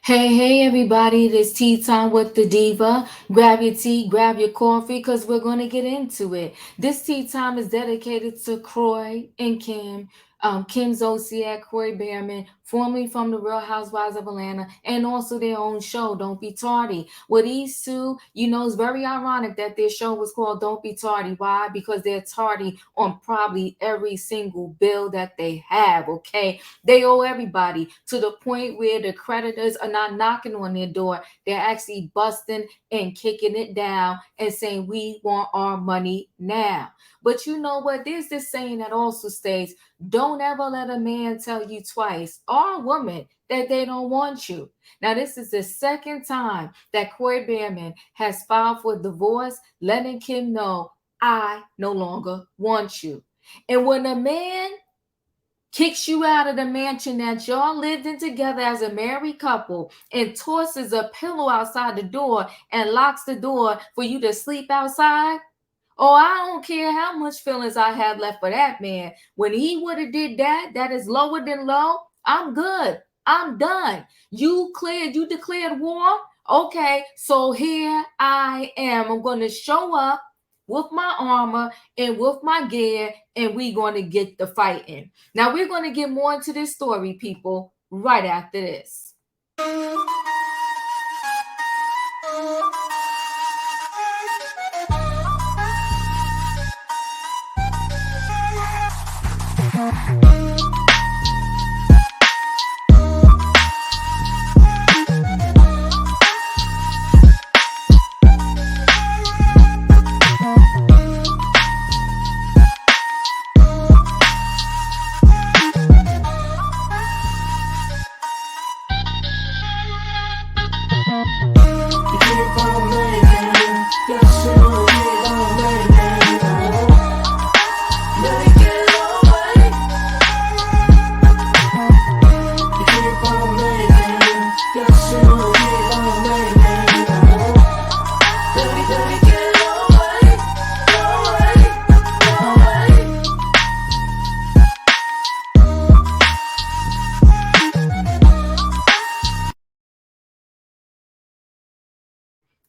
Hey, everybody, it is tea time with the diva. Grab your tea, grab your coffee, because we're going to get into it. This tea time is dedicated to Kroy and Kim. Kim Zolciak Kroy Behrman, formerly from the Real Housewives of Atlanta, and also their own show, Don't Be Tardy. With these two, it's very ironic that their show was called Don't Be Tardy. Why? Because they're tardy on probably every single bill that they have, okay? They owe everybody to the point where the creditors are not knocking on their door. They're actually busting and kicking it down and saying, "We want our money now." But you know what? There's this saying that also states, don't ever let a man tell you twice, or a woman, that they don't want you. Now, this is the second time that Corey Behrman has filed for divorce, letting Kim know, I no longer want you. And when a man kicks you out of the mansion that y'all lived in together as a married couple and tosses a pillow outside the door and locks the door for you to sleep outside. Oh, I don't care how much feelings I have left for that man. When he would have did that, that is lower than low. I'm good. I'm done. You declared war. Okay, so here I am. I'm going to show up with my armor and with my gear, and we're going to get the fighting. Now, we're going to get more into this story, people, right after this.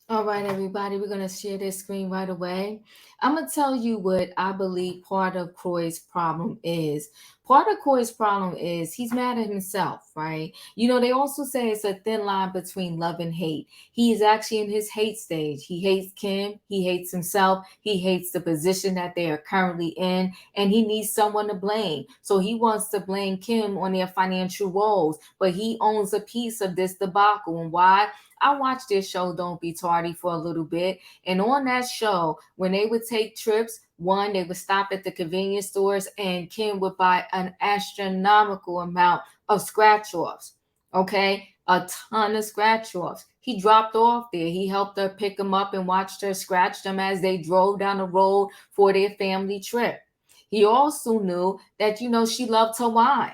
All right, everybody, we're going to share this screen right away. I'm going to tell you what I believe part of Croy's problem is. Part of Croy's problem is he's mad at himself, right? They also say it's a thin line between love and hate. He is actually in his hate stage. He hates Kim, he hates himself, he hates the position that they are currently in, and he needs someone to blame. So he wants to blame Kim on their financial woes, but he owns a piece of this debacle. And why? I watched their show Don't Be Tardy for a little bit. And on that show, when they would take trips, one, they would stop at the convenience stores and Kim would buy an astronomical amount of scratch offs. Okay. A ton of scratch offs. He dropped off there. He helped her pick them up and watched her scratch them as they drove down the road for their family trip. He also knew that, she loved to wine.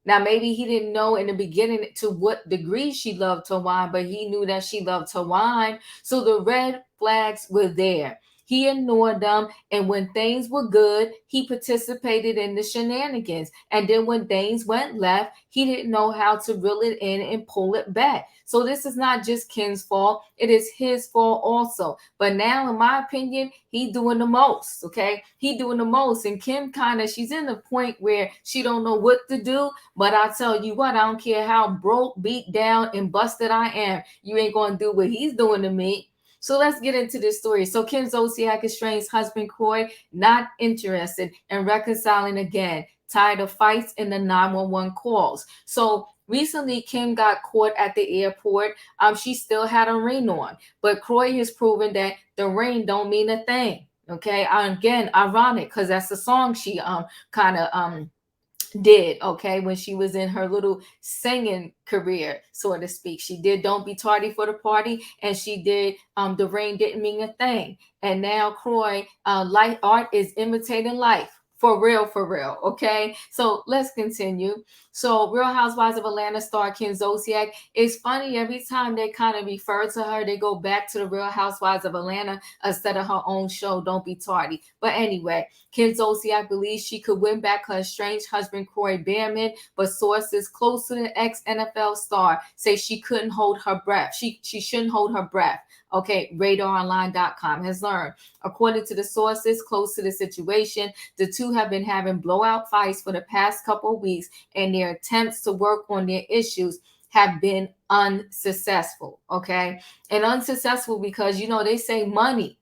Now, maybe he didn't know in the beginning to what degree she loved to wine, but he knew that she loved to wine. So the red flags were there. He ignored them. And when things were good, he participated in the shenanigans. And then when things went left, he didn't know how to reel it in and pull it back. So this is not just Ken's fault. It is his fault also. But now, in my opinion, he doing the most, okay? He doing the most. And Kim she's in the point where she don't know what to do. But I tell you what, I don't care how broke, beat down, and busted I am. You ain't going to do what he's doing to me. So let's get into this story. So Kim Zolciak estranged husband Kroy not interested in reconciling again, tired of fights and the 911 calls. So recently, Kim got caught at the airport. She still had a ring on, but Kroy has proven that the ring don't mean a thing. Okay, again, ironic because that's the song she kind of did, okay, when she was in her little singing career, so to speak. She did Don't Be Tardy for the Party, and she did The Rain Didn't Mean a Thing. And now Kroy, light art is imitating life. For real, okay? So let's continue. So Real Housewives of Atlanta star Kim Zolciak. It's funny every time they kind of refer to her, they go back to the Real Housewives of Atlanta instead of her own show, Don't Be Tardy. But anyway, Kim Zolciak believes she could win back her estranged husband Kroy Biermann, but sources close to the ex-NFL star say she couldn't hold her breath. She shouldn't hold her breath. Okay, RadarOnline.com has learned. According to the sources close to the situation, the two have been having blowout fights for the past couple of weeks, and their attempts to work on their issues have been unsuccessful. Okay, and unsuccessful because they say money,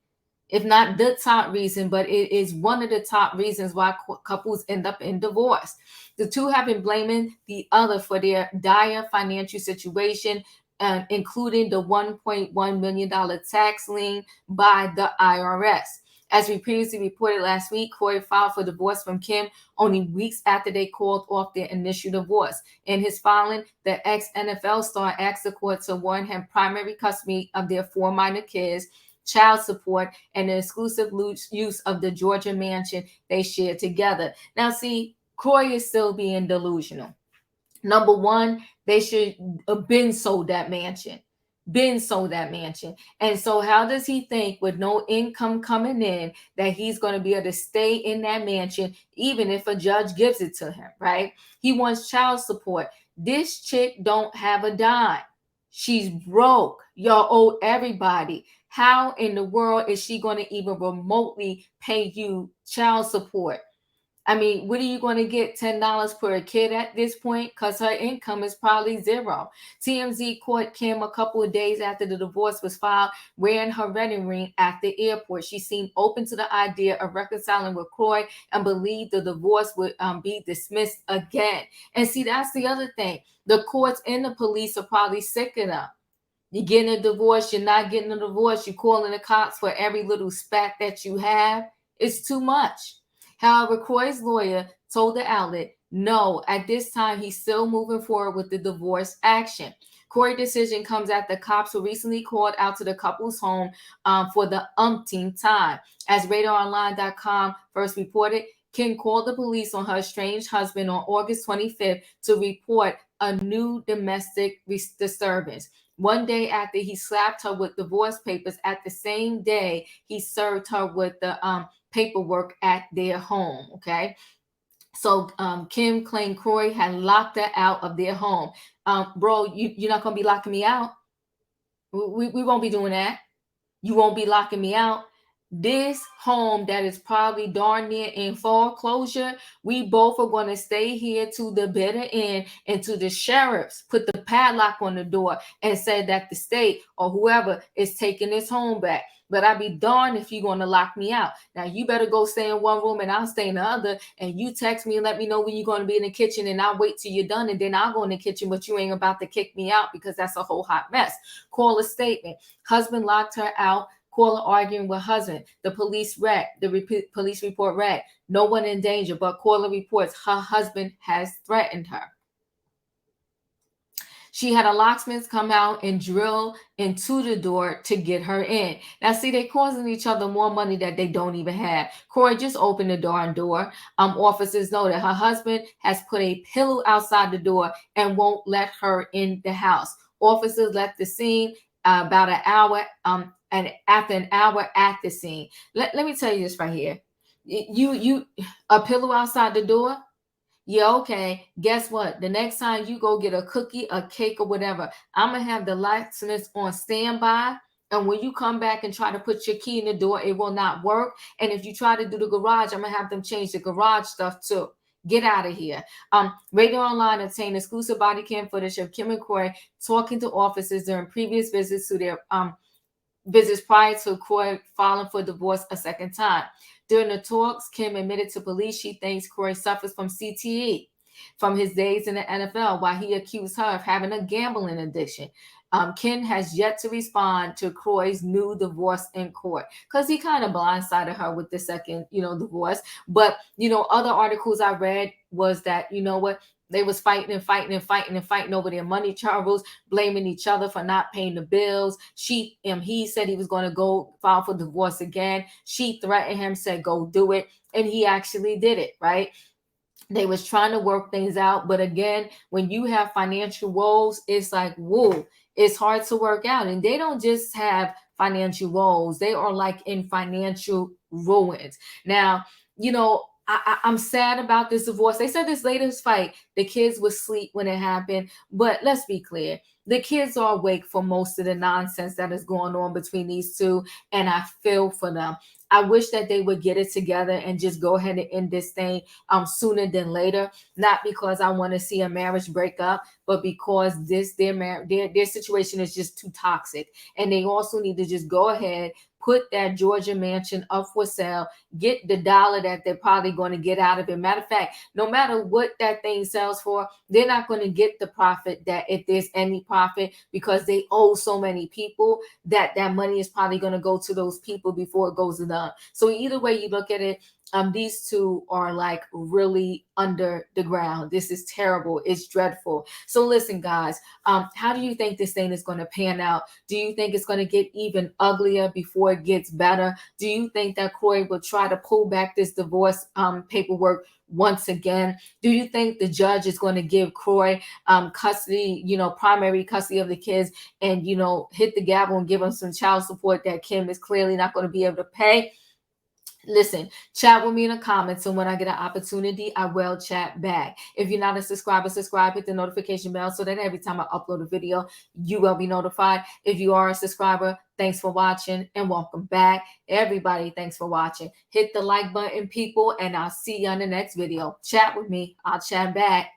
if not the top reason, but it is one of the top reasons why couples end up in divorce. The two have been blaming the other for their dire financial situation, including the $1.1 million tax lien by the IRS. As we previously reported last week, Kroy filed for divorce from Kim only weeks after they called off their initial divorce. In his filing, the ex-NFL star asked the court to award him primary custody of their 4 minor kids, child support, and the exclusive use of the Georgia mansion they shared together. Now, see, Kroy is still being delusional. Number one, they should have been sold that mansion. Been sold that mansion. And so, how does he think, with no income coming in, that he's going to be able to stay in that mansion, even if a judge gives it to him, right? He wants child support. This chick don't have a dime. She's broke. Y'all owe everybody. How in the world is she going to even remotely pay you child support? I mean, what are you going to get $10 per kid at this point? Because her income is probably zero. TMZ caught Kim a couple of days after the divorce was filed wearing her wedding ring at the airport. She seemed open to the idea of reconciling with Kroy and believed the divorce would be dismissed again. And see, that's the other thing. The courts and the police are probably sick of them. You're getting a divorce, you're not getting a divorce, you're calling the cops for every little spat that you have. It's too much. However, Kroy's lawyer told the outlet, no, at this time, he's still moving forward with the divorce action. Kroy's decision comes after cops were recently called out to the couple's home for the umpteenth time. As RadarOnline.com first reported, Kim called the police on her estranged husband on August 25th to report a new domestic disturbance. One day after he slapped her with divorce papers, at the same day, he served her with the paperwork at their home. Okay. So Kim claimed Kroy had locked her out of their home. Bro, you're not going to be locking me out. We won't be doing that. You won't be locking me out. This home that is probably darn near in foreclosure, we both are going to stay here to the bitter end until the sheriffs put the padlock on the door and say that the state or whoever is taking this home back. But I'd be darned if you're going to lock me out. Now, you better go stay in one room and I'll stay in the other. And you text me and let me know when you're going to be in the kitchen, and I'll wait till you're done. And then I'll go in the kitchen, but you ain't about to kick me out because that's a whole hot mess. Call a statement. Husband locked her out. Caller arguing with husband. The police police report read, no one in danger, but caller reports her husband has threatened her. She had a locksmith come out and drill into the door to get her in. Now, see, they're causing each other more money that they don't even have. Kroy just opened the darn door. Officers know that her husband has put a pillow outside the door and won't let her in the house. Officers left the scene about an hour, and after an hour at the scene. Let me tell you this right here. You a pillow outside the door? Yeah, okay. Guess what? The next time you go get a cookie, a cake, or whatever, I'm going to have the locksmith on standby. And when you come back and try to put your key in the door, it will not work. And if you try to do the garage, I'm going to have them change the garage stuff too. Get out of here. Radar Online obtained exclusive body cam footage of Kim and Kroy talking to officers during previous visits to their visits prior to Kroy filing for divorce a second time. During the talks, Kim admitted to police she thinks Kroy suffers from CTE from his days in the NFL, while he accused her of having a gambling addiction. Kim has yet to respond to Kroy's new divorce in court because he kind of blindsided her with the second, divorce. But, other articles I read was that, they was fighting over their money troubles, blaming each other for not paying the bills. He said he was going to go file for divorce again. She threatened him, said, go do it. And he actually did it, right? They was trying to work things out, but again, when you have financial woes, it's like, whoa, it's hard to work out. And they don't just have financial woes, they are like in financial ruins now. you know I'm sad about this divorce. They said this latest fight, the kids would sleep when it happened, but let's be clear, the kids are awake for most of the nonsense that is going on between these two, and I feel for them. I wish that they would get it together and just go ahead and end this thing sooner than later. Not because I want to see a marriage break up, but because their situation is just too toxic, and they also need to just go ahead, put that Georgia mansion up for sale, get the dollar that they're probably going to get out of it. Matter of fact, no matter what that thing sells for, they're not going to get the profit, that if there's any profit, because they owe so many people that that money is probably going to go to those people before it goes to them. So either way you look at it, these two are like really under the ground. This is terrible. It's dreadful. So listen, guys, how do you think this thing is going to pan out? Do you think it's going to get even uglier before it gets better? Do you think that Kroy will try to pull back this divorce paperwork once again? Do you think the judge is going to give Kroy custody, primary custody of the kids, and hit the gavel and give him some child support that Kim is clearly not going to be able to pay? Listen, chat with me in the comments, and when I get an opportunity, I will chat back. If you're not a subscriber, subscribe, hit the notification bell so that every time I upload a video, you will be notified. If you are a subscriber, thanks for watching and welcome back. Everybody, thanks for watching. Hit the like button, people, and I'll see you on the next video. Chat with me. I'll chat back.